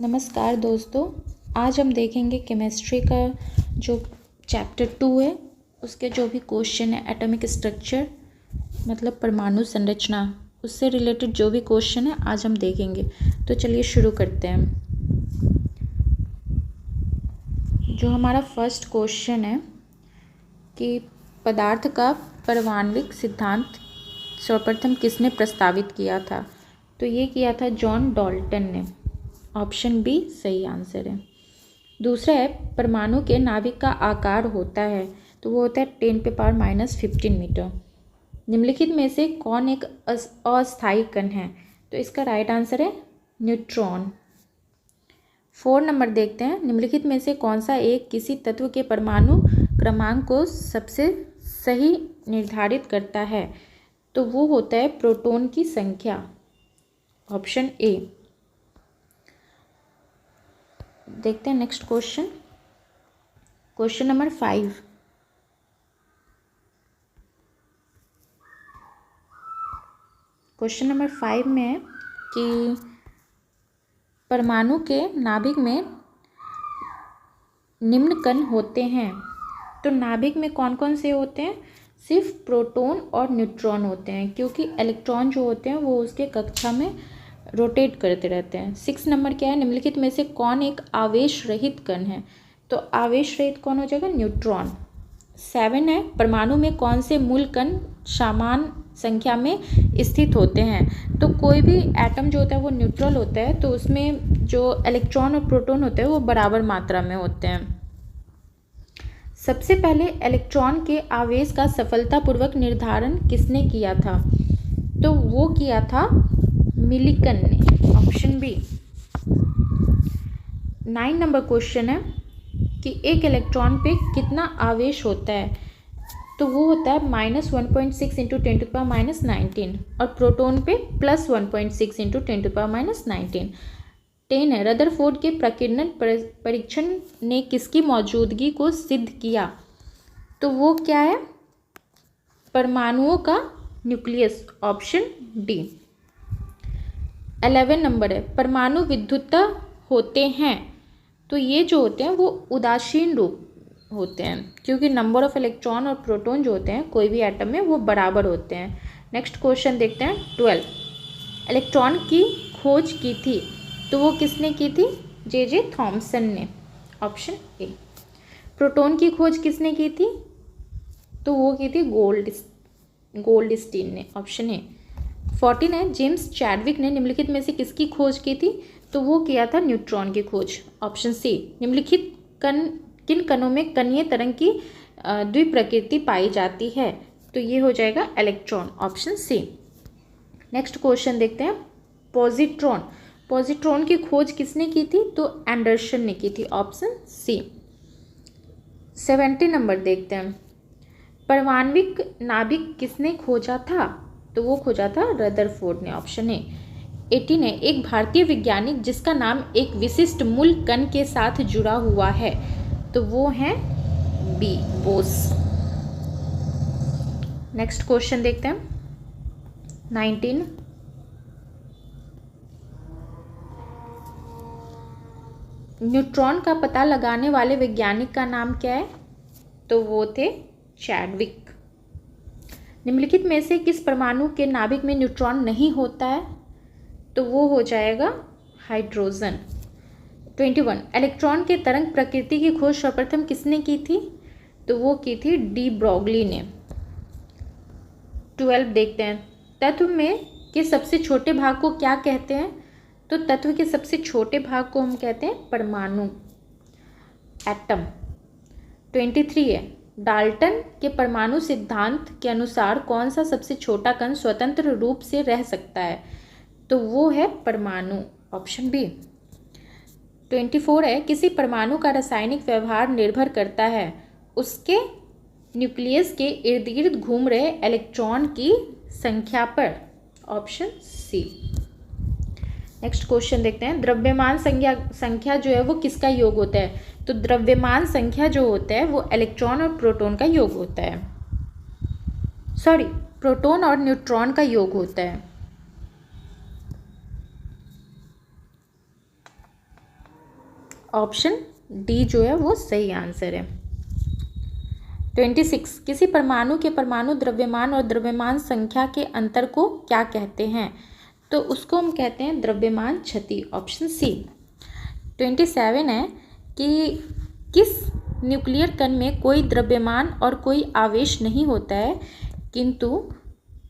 नमस्कार दोस्तों, आज हम देखेंगे केमिस्ट्री का जो चैप्टर 2 है उसके जो भी क्वेश्चन है एटॉमिक स्ट्रक्चर मतलब परमाणु संरचना उससे रिलेटेड जो भी क्वेश्चन है आज हम देखेंगे। तो चलिए शुरू करते हैं। जो हमारा फर्स्ट क्वेश्चन है कि पदार्थ का परमाणविक सिद्धांत सर्वप्रथम किसने प्रस्तावित किया था? तो ये किया था जॉन डाल्टन ने। ऑप्शन बी सही आंसर है। दूसरा है परमाणु के नाभिक का आकार होता है, तो वो होता है 10⁻⁻15 मीटर। निम्नलिखित में से कौन एक अस्थायी कण है? तो इसका राइट आंसर है न्यूट्रॉन। 4 नंबर देखते हैं। निम्नलिखित में से कौन सा एक किसी तत्व के परमाणु क्रमांक को सबसे सही निर्धारित करता है? तो वो होता है प्रोटॉन की संख्या। Option A. देखते हैं next question. Question number 5। Question number 5 में है कि परमाणु के नाभिक में निम्न कण होते हैं। तो नाभिक में कौन कौन से होते हैं? सिर्फ प्रोटॉन और न्यूट्रॉन होते हैं, क्योंकि इलेक्ट्रॉन जो होते हैं वो उसके कक्षा में रोटेट करते रहते हैं। 6 नंबर क्या है? निम्नलिखित में से कौन एक आवेश रहित कण है? तो आवेश रहित कौन हो जाएगा? न्यूट्रॉन। 7 है परमाणु में कौन से मूल कण समान संख्या में स्थित होते हैं? तो कोई भी एटम जो होता है वो न्यूट्रल होता है, तो उसमें जो इलेक्ट्रॉन और प्रोटॉन होते हैं वो बराबर मात्रा में होते हैं। सबसे पहले इलेक्ट्रॉन के आवेश का सफलतापूर्वक निर्धारण किसने किया था? तो वो किया था मिलिकन ने। Option B. 9 नंबर क्वेश्चन है कि एक इलेक्ट्रॉन पे कितना आवेश होता है? तो वो होता है -1.6 × 10⁻⁻19 और प्रोटॉन पे +1.6 × 10⁻⁻19। 10 है रदरफोर्ड के प्रकीर्णन परीक्षण ने किसकी मौजूदगी को सिद्ध किया? तो वो क्या है? परमाणुओं का न्यूक्लियस। Option D. 11 नंबर है परमाणु विद्युत होते हैं। तो ये जो होते हैं वो उदासीन रूप होते हैं, क्योंकि नंबर ऑफ इलेक्ट्रॉन और प्रोटॉन जो होते हैं कोई भी एटम में वो बराबर होते हैं। नेक्स्ट क्वेश्चन देखते हैं 12। इलेक्ट्रॉन की खोज की थी, तो वो किसने की थी? जे थॉमसन ने। Option A. प्रोटॉन की खोज किसने की थी? तो वो की थी गोल्डस्टीन ने। Option A. 14 है जेम्स चैडविक ने निम्नलिखित में से किसकी खोज की थी? तो वो किया था न्यूट्रॉन की खोज। Option C. निम्नलिखित किन कणों में कणीय तरंग की द्विप्रकृति पाई जाती है? तो ये हो जाएगा electron. Option C. Next question देखते हैं पॉजिट्रॉन। पॉजिट्रॉन की खोज किसने की थी? तो एंडरसन ने की थी। Option C. 70 नंबर देखते हैं परमाणविक नाभिक किसने खोजा था? तो वो खोजा था रदरफोर्ड ने। Option A. 18 है एक भारतीय वैज्ञानिक जिसका नाम एक विशिष्ट मूल कण के साथ जुड़ा हुआ है, तो वो है बी बोस। नेक्स्ट क्वेश्चन देखते हैं 19। न्यूट्रॉन का पता लगाने वाले वैज्ञानिक का नाम क्या है? तो वो थे चैडविक। निम्नलिखित में से किस परमाणु के नाभिक में न्यूट्रॉन नहीं होता है? तो वो हो जाएगा हाइड्रोजन। 21 इलेक्ट्रॉन के तरंग प्रकृति की खोज सर्वप्रथम किसने की थी? तो वो की थी डी ब्रॉगली ने। 12 देखते हैं तत्व में के सबसे छोटे भाग को क्या कहते हैं? तो तत्व के सबसे छोटे भाग को हम कहते हैं परमाणु, एटम। 23 है डाल्टन के परमाणु सिद्धांत के अनुसार कौन सा सबसे छोटा कण स्वतंत्र रूप से रह सकता है? तो वो है परमाणु। Option B. 24 है किसी परमाणु का रासायनिक व्यवहार निर्भर करता है उसके न्यूक्लियस के इर्द गिर्द घूम रहे इलेक्ट्रॉन की संख्या पर। Option C. नेक्स्ट क्वेश्चन देखते हैं द्रव्यमान संख्या जो है वो किसका योग होता है? तो द्रव्यमान संख्या जो होता है वो इलेक्ट्रॉन और प्रोटॉन का योग होता है। सॉरी, प्रोटॉन और न्यूट्रॉन का योग होता है। ऑप्शन डी जो है वो सही आंसर है। 26 किसी परमाणु के परमाणु द्रव्यमान और द्रव्यमान संख्या के अंतर को क्या कहते हैं? तो उसको हम कहते हैं द्रव्यमान क्षति, ऑप्शन सी। 27 है कि किस न्यूक्लियर कण में कोई द्रव्यमान और कोई आवेश नहीं होता है किंतु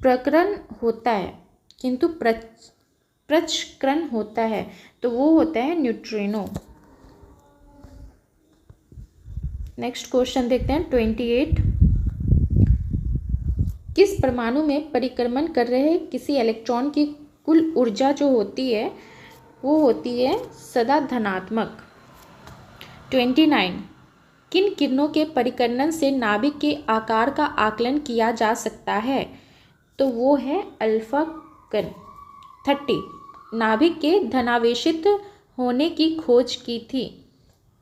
प्रकरण होता है, किंतु प्रचक्रण होता है, तो वो होता है न्यूट्रिनो। नेक्स्ट क्वेश्चन देखते हैं 28 किस परमाणु में परिक्रमण कर रहे किसी इलेक्ट्रॉन की कुल ऊर्जा जो होती है वो होती है सदा धनात्मक। 29 किन किरणों के परिकर्णन से नाभिक के आकार का आकलन किया जा सकता है? तो वो है अल्फा कण। 30 नाभिक के धनावेशित होने की खोज की थी,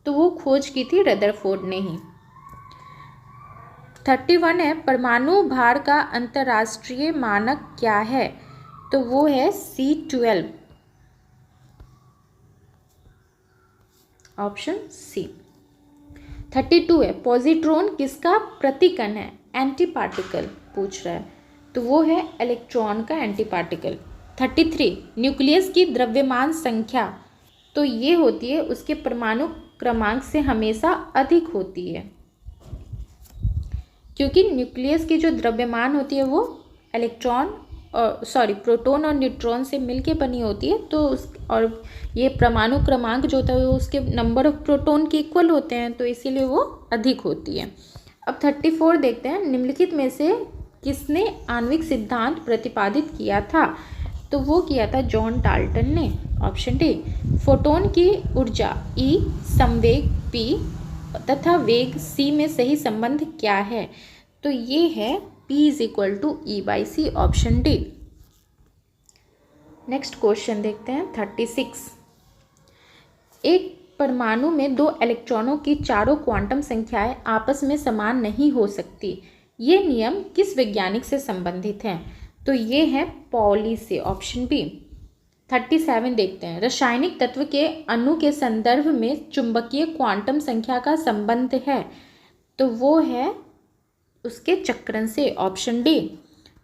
तो वो खोज की थी रदरफोर्ड ने ही। 31 है परमाणु भार का अंतर्राष्ट्रीय मानक क्या है? तो वो है C12, ऑप्शन सी। 32 है पॉजिट्रॉन किसका प्रतिकण है? एंटी पार्टिकल पूछ रहा है, तो वो है इलेक्ट्रॉन का एंटी पार्टिकल। 33 न्यूक्लियस की द्रव्यमान संख्या, तो ये होती है उसके परमाणु क्रमांक से हमेशा अधिक होती है, क्योंकि न्यूक्लियस की जो द्रव्यमान होती है वो प्रोटॉन और न्यूट्रॉन से मिलके बनी होती है, तो और ये परमाणु क्रमांक जो होता है वो उसके नंबर ऑफ प्रोटॉन के इक्वल होते हैं, तो इसीलिए वो अधिक होती है। अब 34 देखते हैं निम्नलिखित में से किसने आणविक सिद्धांत प्रतिपादित किया था? तो वो किया था जॉन डाल्टन ने, ऑप्शन डी। फोटोन की ऊर्जा E, संवेग P तथा वेग C में सही संबंध क्या है? तो ये है P = E/c, option D. Next question देखते हैं 36 एक परमाणु में दो इलेक्ट्रॉनों की चारों क्वांटम संख्याएं आपस में समान नहीं हो सकती, ये नियम किस वैज्ञानिक से संबंधित हैं? तो ये है पॉली से, ऑप्शन बी। 37 देखते हैं रासायनिक तत्व के अणु के संदर्भ में चुंबकीय क्वांटम संख्या का संबंध है, तो वो है उसके चक्रण से, ऑप्शन डी।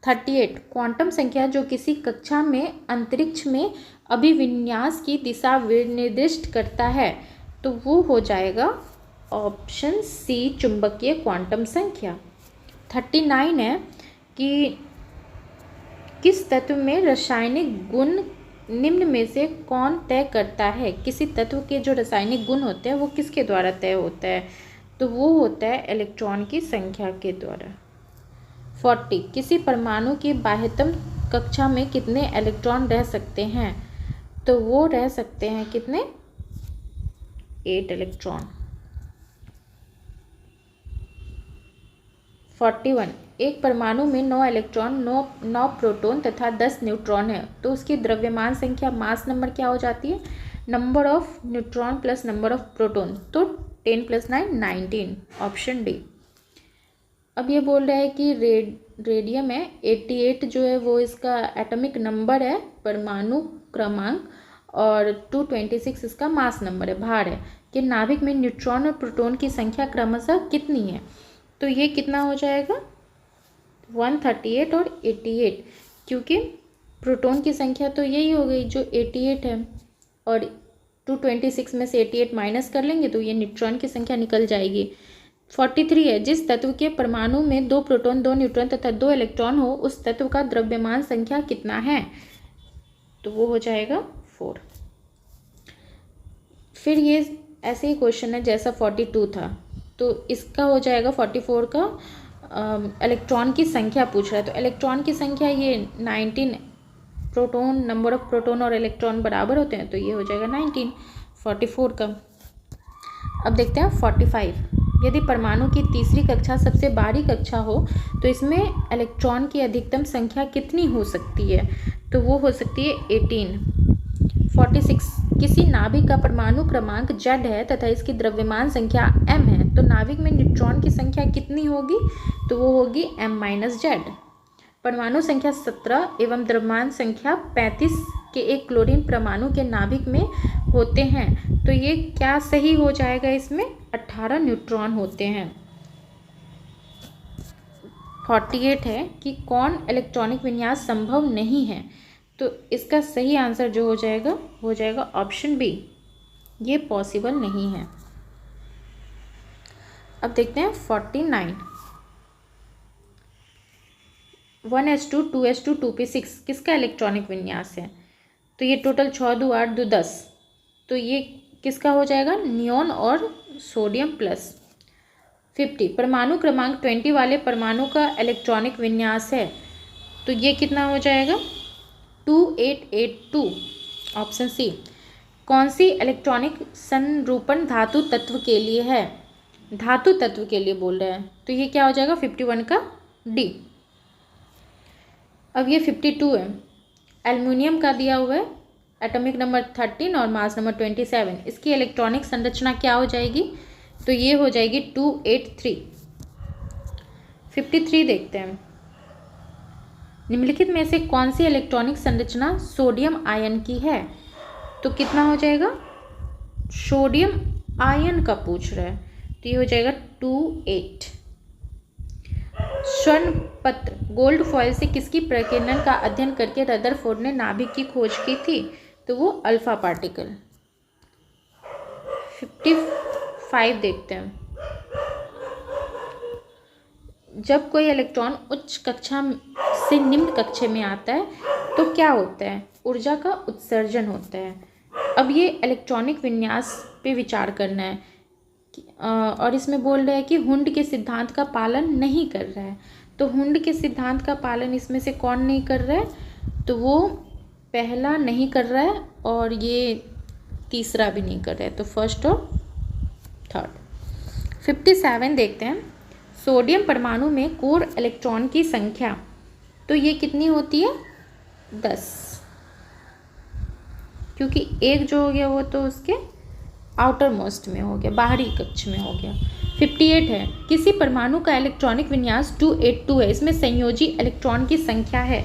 38 क्वांटम संख्या जो किसी कक्षा में अंतरिक्ष में अभिविन्यास की दिशा निर्दिष्ट करता है, तो वो हो जाएगा ऑप्शन सी चुंबकीय क्वांटम संख्या। 39 है कि किस तत्व में रासायनिक गुण निम्न में से कौन तय करता है? किसी तत्व के जो रासायनिक गुण होते हैं वो किसके द्वारा तय होता है? तो वो होता है इलेक्ट्रॉन की संख्या के द्वारा। 40 किसी परमाणु की बाह्यतम कक्षा में कितने इलेक्ट्रॉन रह सकते हैं? तो वो रह सकते हैं कितने? 8 इलेक्ट्रॉन। 41 एक परमाणु में 9 इलेक्ट्रॉन 9 प्रोटॉन तथा 10 न्यूट्रॉन है, तो उसकी द्रव्यमान संख्या मास नंबर क्या हो जाती है? Number of neutron plus number of proton, तो 10 + 9 19, ऑप्शन डी। अब ये बोल रहा है कि रेडियम है 88 जो है वो इसका एटॉमिक नंबर है, परमाणु क्रमांक, और 226 इसका मास नंबर है, भार है, कि नाभिक में न्यूट्रॉन और प्रोटॉन की संख्या क्रमशः कितनी है? तो ये कितना हो जाएगा? 138 और 88, क्योंकि प्रोटॉन की संख्या तो यही हो गई जो 88 है, और 226 में से 88 माइनस कर लेंगे तो ये न्यूट्रॉन की संख्या निकल जाएगी। 43 है जिस तत्व के परमाणु में 2 प्रोटॉन 2 न्यूट्रॉन तथा 2 इलेक्ट्रॉन हो उस तत्व का द्रव्यमान संख्या कितना है? तो वो हो जाएगा 4। फिर ये ऐसे ही क्वेश्चन है जैसा 42 था, तो इसका हो जाएगा 44 का इलेक्ट्रॉन की संख्या पूछ रहा है, तो इलेक्ट्रॉन की संख्या ये 19, प्रोटॉन नंबर ऑफ प्रोटॉन और इलेक्ट्रॉन बराबर होते हैं, तो ये हो जाएगा 19 44 का। अब देखते हैं 45 यदि परमाणु की तीसरी कक्षा सबसे बाहरी कक्षा हो तो इसमें इलेक्ट्रॉन की अधिकतम संख्या कितनी हो सकती है? तो वो हो सकती है 18। 46 किसी नाभिक का परमाणु क्रमांक Z है तथा इसकी द्रव्यमान संख्या m है, तो नाभिक में न्यूट्रॉन की संख्या कितनी होगी? तो वो होगी m - Z। परमाणु संख्या 17 एवं द्रव्यमान संख्या 35 के एक क्लोरीन परमाणु के नाभिक में होते हैं, तो ये क्या सही हो जाएगा? इसमें 18 न्यूट्रॉन होते हैं। 48 है कि कौन इलेक्ट्रॉनिक विन्यास संभव नहीं है, तो इसका सही आंसर जो हो जाएगा ऑप्शन बी, ये पॉसिबल नहीं है। अब देखते हैं 49। 1s2 2s2 2p6 किसका इलेक्ट्रॉनिक विन्यास है? तो ये टोटल 6 2 8 2 10, तो ये किसका हो जाएगा? नियॉन और सोडियम प्लस। 50 परमाणु क्रमांक 20 वाले परमाणु का इलेक्ट्रॉनिक विन्यास है, तो ये कितना हो जाएगा? 2882, ऑप्शन सी। कौन सी इलेक्ट्रॉनिक संरूपण धातु तत्व के लिए है? धातु तत्व के लिए बोल रहे हैं, तो ये क्या हो जाएगा? 51 का डी। अब ये 52 है, एल्युमिनियम का दिया हुआ है, एटॉमिक नंबर 13 और मास नंबर 27, इसकी इलेक्ट्रॉनिक संरचना क्या हो जाएगी? तो ये हो जाएगी 283। 53 देखते हैं, निम्नलिखित में से कौन सी इलेक्ट्रॉनिक संरचना सोडियम आयन की है? तो कितना हो जाएगा? सोडियम आयन का पूछ रहा है, तो ये हो जाएगा 28। स्वर्ण पत्र गोल्ड फॉयल से किसकी प्रकीर्णन का अध्ययन करके रदरफोर्ड ने नाभिक की खोज की थी? तो वो अल्फा पार्टिकल। 55 देखते हैं, जब कोई इलेक्ट्रॉन उच्च कक्षा से निम्न कक्षा में आता है तो क्या होता है? ऊर्जा का उत्सर्जन होता है। अब ये इलेक्ट्रॉनिक विन्यास पे विचार करना है, और इसमें बोल रहा है कि हुंड के सिद्धांत का पालन नहीं कर रहा है, तो हुंड के सिद्धांत का पालन इसमें से कौन नहीं कर रहा है? तो वो पहला नहीं कर रहा है और ये तीसरा भी नहीं कर रहा है, तो फर्स्ट और थर्ड। 57 देखते हैं, सोडियम परमाणु में कोर इलेक्ट्रॉन की संख्या, तो ये कितनी होती है? 10, क्योंकि एक जो हो गया वो तो उसके आउटर मोस्ट में हो गया, बाहरी कक्ष में हो गया। 58 है, किसी परमाणु का इलेक्ट्रॉनिक विन्यास 282 है, इसमें संयोजी इलेक्ट्रॉन की संख्या है,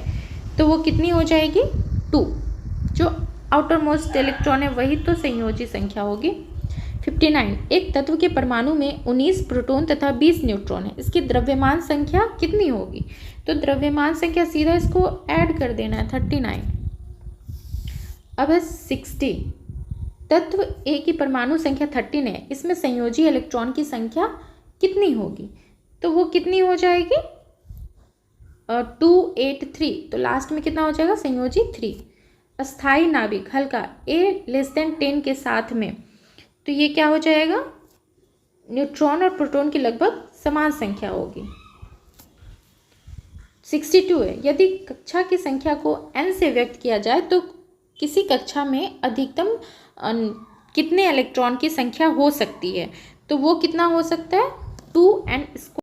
तो वो कितनी हो जाएगी? 2। जो आउटर मोस्ट इलेक्ट्रॉन है वही तो संयोजी संख्या होगी। 59, एक तत्व के परमाणु में 19 प्रोटॉन तथा 20 न्यूट्रॉन है, इसकी द्रव्यमान संख्या कितनी होगी? तो द्रव्यमान संख्या सीधा इसको ऐड कर देना है, 39। अब है 60, तत्व ए की परमाणु संख्या 13 है, इसमें संयोजी इलेक्ट्रॉन की संख्या कितनी होगी? तो वो कितनी हो जाएगी? 283, तो लास्ट में कितना हो जाएगा? संयोजी 3। अस्थाई नाभिक हल्का A <10 के साथ में, तो ये क्या हो जाएगा? न्यूट्रॉन और प्रोटॉन की लगभग समान संख्या होगी। 62 है, यदि कक्षा की संख्या को n से व्यक्त किया जाए तो किसी कक्षा में अधिकतम कितने इलेक्ट्रॉन की संख्या हो सकती है? तो वो कितना हो सकता है? 2n²।